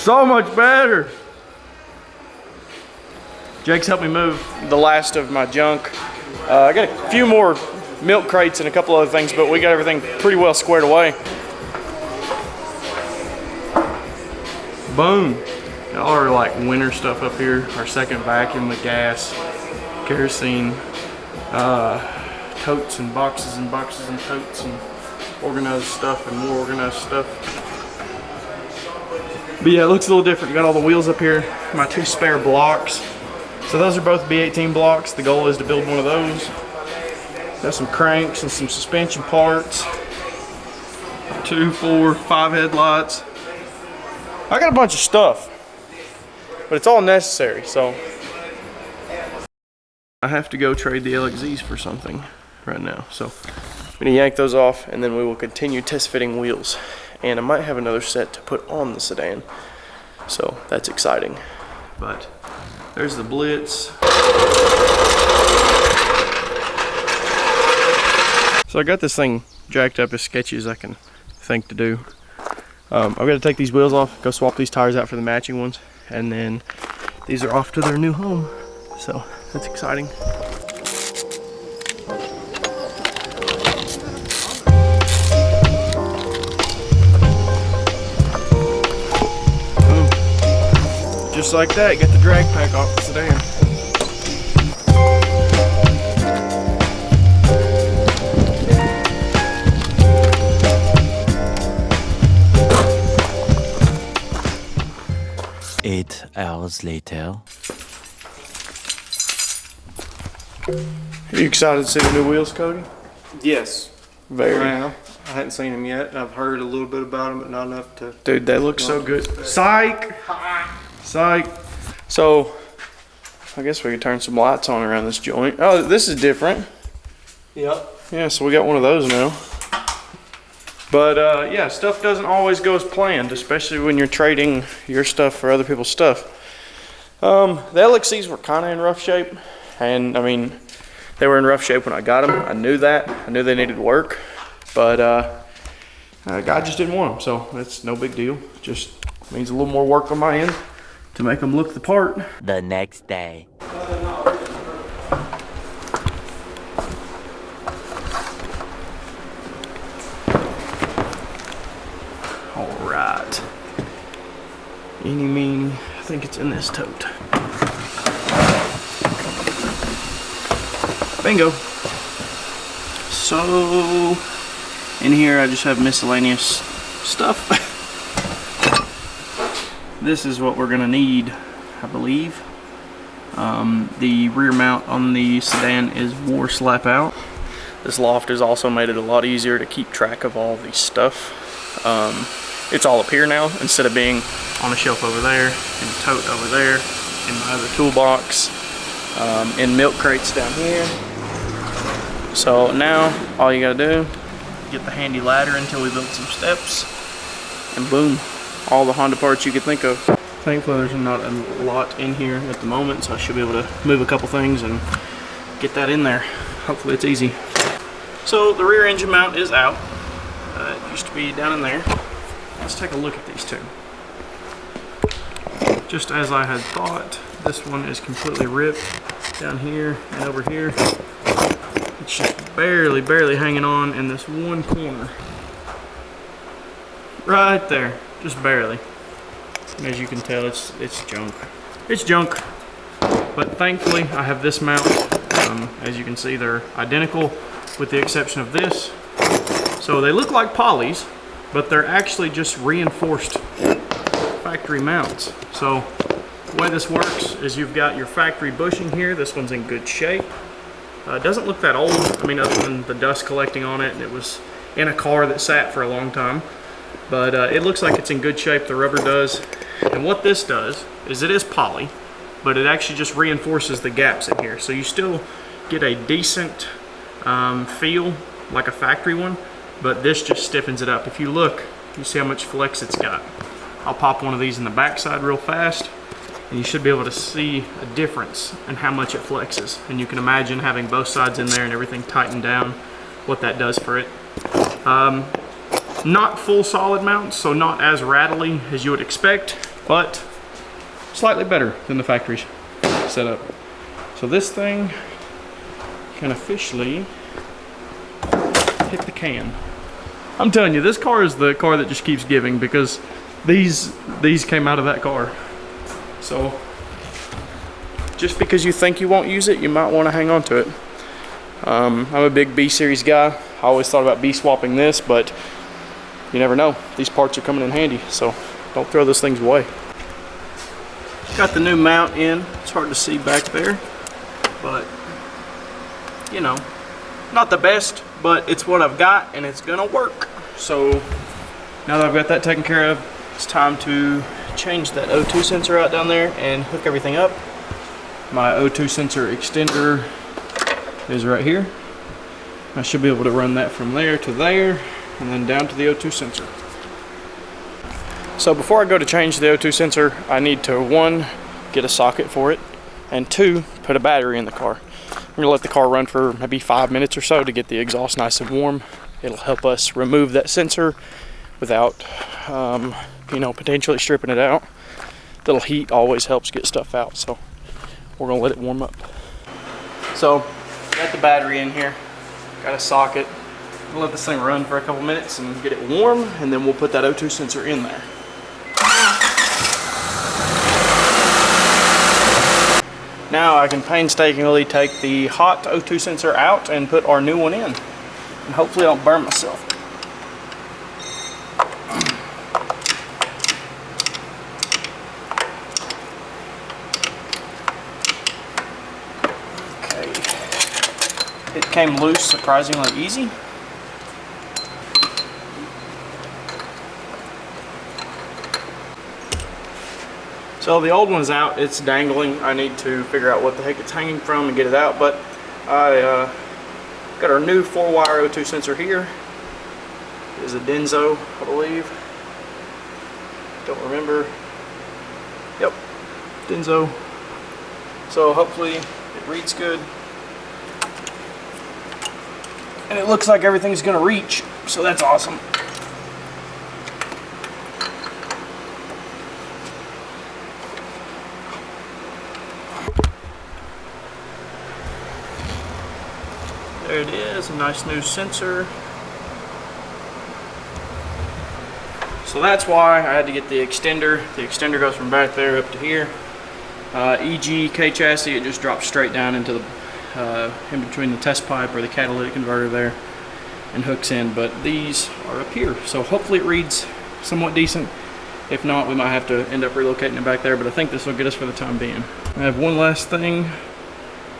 So much better. Jake's helped me move the last of my junk. I got a few more milk crates and a couple other things, but we got everything pretty well squared away. Boom. Got all our like winter stuff up here. Our second vacuum with gas, kerosene, totes and boxes and boxes and totes and organized stuff and more organized stuff. But yeah, it looks a little different. Got all the wheels up here, my 2 spare blocks. So those are both B18 blocks. The goal is to build one of those. Got some cranks and some suspension parts. 2, 4, 5 headlights. I got a bunch of stuff, but it's all necessary, so. I have to go trade the LXZs for something right now. So I'm gonna yank those off and then we will continue test fitting wheels. And I might have another set to put on the sedan. So that's exciting. But there's the Blitz. So I got this thing jacked up as sketchy as I can think to do. I've got to take these wheels off, go swap these tires out for the matching ones, and then these are off to their new home. So that's exciting. Boom. Just like that, get the drag pack off the sedan. Eight hours later. Are you excited to see the new wheels, Cody? Yes. Very. I hadn't seen them yet. I've heard a little bit about them, but not enough to. Dude, they look so good. Psych! Psych. So, I guess we could turn some lights on around this joint. Oh, this is different. Yep. Yeah, so we got one of those now. But yeah, stuff doesn't always go as planned, especially when you're trading your stuff for other people's stuff. The LXCs were kind of in rough shape, and I mean, they were in rough shape when I got them. I knew that. I knew they needed work, but God just didn't want them, so it's no big deal. Just means a little more work on my end to make them look the part. The next day. Alright. Eeny meeny. I think it's in this tote. Bingo. So, in here I just have miscellaneous stuff. This is what we're gonna need, I believe. The rear mount on the sedan is war slap out. This loft has also made it a lot easier to keep track of all the stuff. It's all up here now instead of being on a shelf over there, in a tote over there, in my other toolbox, in milk crates down here. So now all you gotta do, get the handy ladder until we build some steps, and boom, all the Honda parts you could think of. Thankfully there's not a lot in here at the moment, so I should be able to move a couple things and get that in there. Hopefully it's easy. So the rear engine mount is out. It used to be down in there. Let's take a look at these two. Just as I had thought, this one is completely ripped down here and over here. It's just barely hanging on in this one corner. Right there, just barely. And as you can tell, it's junk. It's junk, but thankfully I have this mount. As you can see, they're identical with the exception of this. So they look like polys, but they're actually just reinforced factory mounts. So the way this works is you've got your factory bushing here. This one's in good shape. It doesn't look that old. I mean, other than the dust collecting on it, and it was in a car that sat for a long time. But it looks like it's in good shape, the rubber does. And what this does is it is poly, but it actually just reinforces the gaps in here. So you still get a decent feel like a factory one, but this just stiffens it up. If you look, you see how much flex it's got. I'll pop one of these in the backside real fast, and you should be able to see a difference in how much it flexes. And you can imagine having both sides in there and everything tightened down, what that does for it. Not full solid mounts, so not as rattly as you would expect, but slightly better than the factory setup. So this thing can officially hit the can. I'm telling you, this car is the car that just keeps giving, because these came out of that car. So just because you think you won't use it, you might want to hang on to it. I'm a big B series guy. I always thought about B swapping this, but you never know. These parts are coming in handy, so don't throw those things away. Got the new mount in. It's hard to see back there, but you know, not the best, but it's what I've got and it's gonna work. So now that I've got that taken care of, it's time to change that O2 sensor out down there and hook everything up. My O2 sensor extender is right here. I should be able to run that from there to there and then down to the O2 sensor. So before I go to change the O2 sensor, I need to, 1, get a socket for it, and 2, put a battery in the car. I'm gonna let the car run for maybe 5 minutes or so to get the exhaust nice and warm. It'll help us remove that sensor without, you know, potentially stripping it out. Little heat always helps get stuff out, so we're gonna let it warm up. So, got the battery in here, got a socket. We'll let this thing run for a couple minutes and get it warm, and then we'll put that O2 sensor in there. Now I can painstakingly take the hot O2 sensor out and put our new one in. And hopefully I don't burn myself. Okay. It came loose surprisingly easy. So the old one's out, it's dangling. I need to figure out what the heck it's hanging from and get it out, but I got our new 4-wire O2 sensor here. It is a Denso, I believe. Don't remember. Yep, Denso. So hopefully it reads good. And it looks like everything's gonna reach, so that's awesome. There it is, a nice new sensor. So that's why I had to get the extender. The extender goes from back there up to here. EG K chassis, it just drops straight down into the in between the test pipe or the catalytic converter there and hooks in. But these are up here, so hopefully it reads somewhat decent. If not, we might have to end up relocating it back there, but I think this will get us for the time being. I have one last thing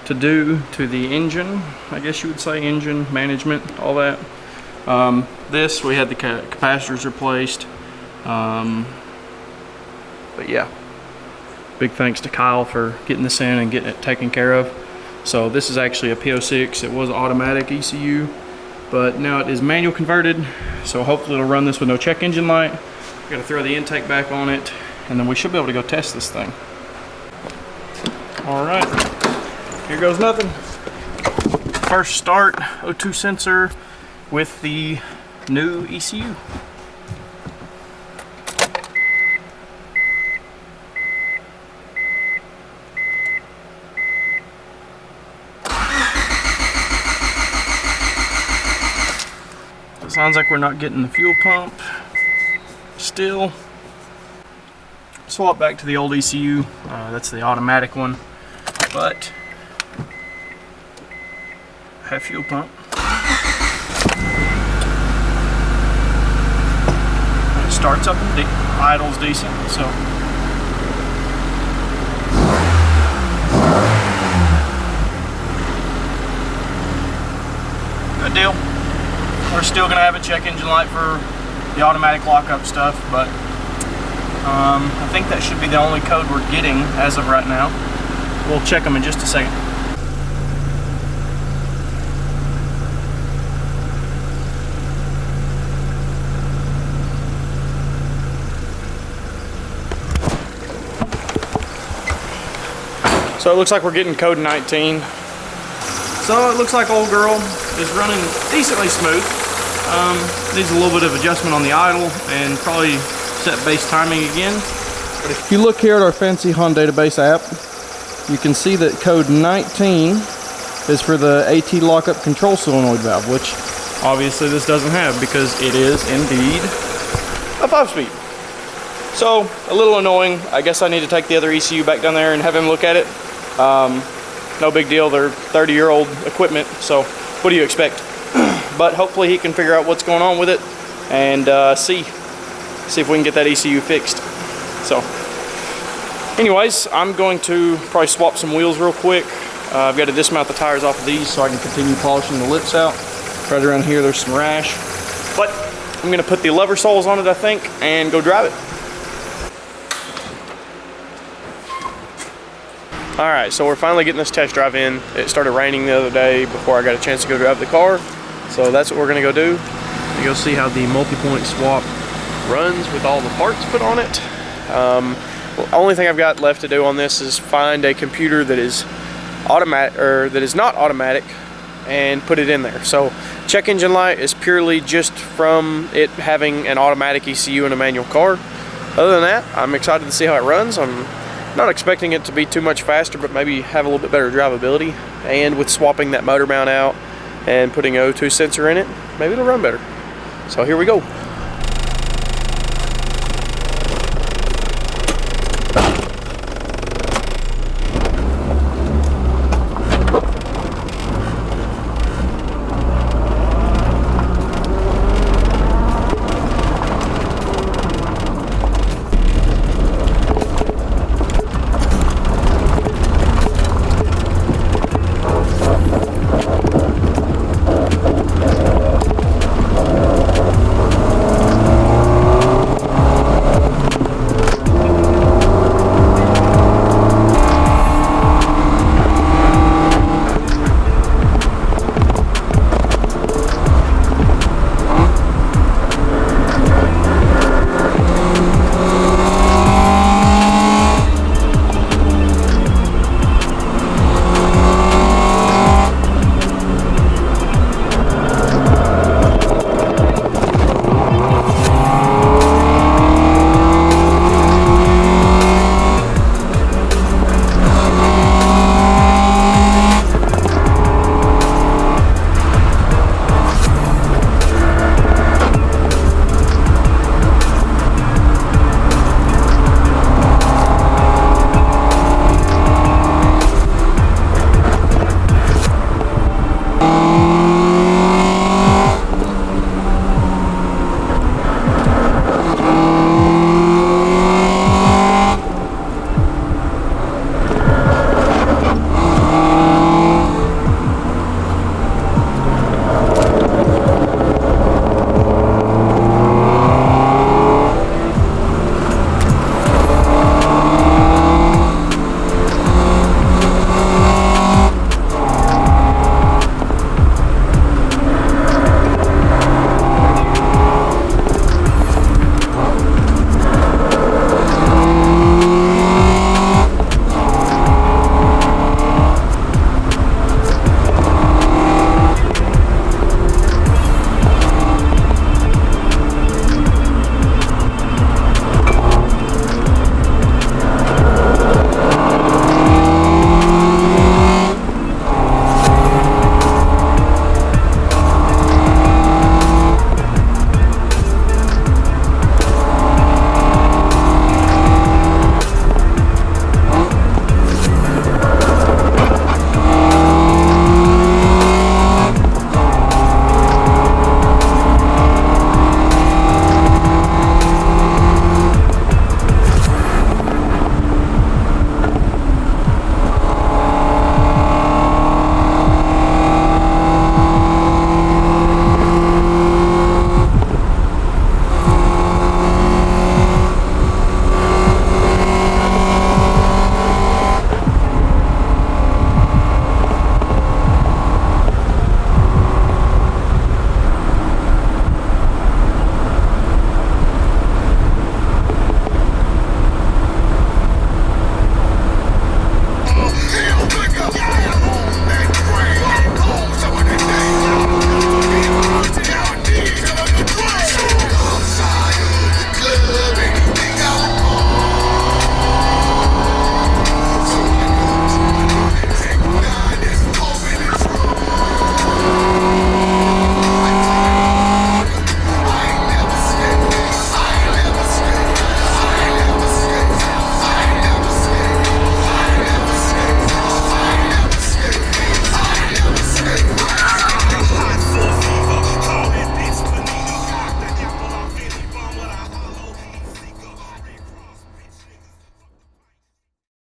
to do to the engine, I guess you would say, engine management, all that. This, we had the capacitors replaced, but yeah, big thanks to Kyle for getting this in and getting it taken care of. So this is actually a P06. It was automatic ECU, but now it is manual converted, so hopefully it'll run this with no check engine light. Got to throw the intake back on it, and then we should be able to go test this thing. All right. Here goes nothing. First start, O2 sensor with the new ECU. It sounds like we're not getting the fuel pump still. Swap back to the old ECU. That's the automatic one, but have fuel pump. And it starts up and idles decent, so. Good deal. We're still gonna have a check engine light for the automatic lockup stuff, but I think that should be the only code we're getting as of right now. We'll check them in just a second. So it looks like we're getting code 19. So it looks like old girl is running decently smooth. Needs a little bit of adjustment on the idle and probably set base timing again. If you look here at our fancy Honda database app, you can see that code 19 is for the AT lockup control solenoid valve, which obviously this doesn't have because it is indeed a 5-speed. So, a little annoying. I guess I need to take the other ECU back down there and have him look at it. No big deal, they're 30-year-old equipment, so what do you expect? But hopefully he can figure out what's going on with it and see if we can get that ECU fixed. So, anyways, I'm going to probably swap some wheels real quick. I've got to dismount the tires off of these so I can continue polishing the lips out. Right around here there's some rash. But I'm going to put the lever soles on it, I think, and go drive it. Alright, so we're finally getting this test drive in. It started raining the other day before I got a chance to go drive the car. So that's what we're going to go do. You'll see how the multi-point swap runs with all the parts put on it. The only thing I've got left to do on this is find a computer that is automatic, or that is not automatic, and put it in there. So check engine light is purely just from it having an automatic ECU in a manual car. Other than that, I'm excited to see how it runs. I'm not expecting it to be too much faster, but maybe have a little bit better drivability. And with swapping that motor mount out and putting an O2 sensor in it, maybe it'll run better. So here we go.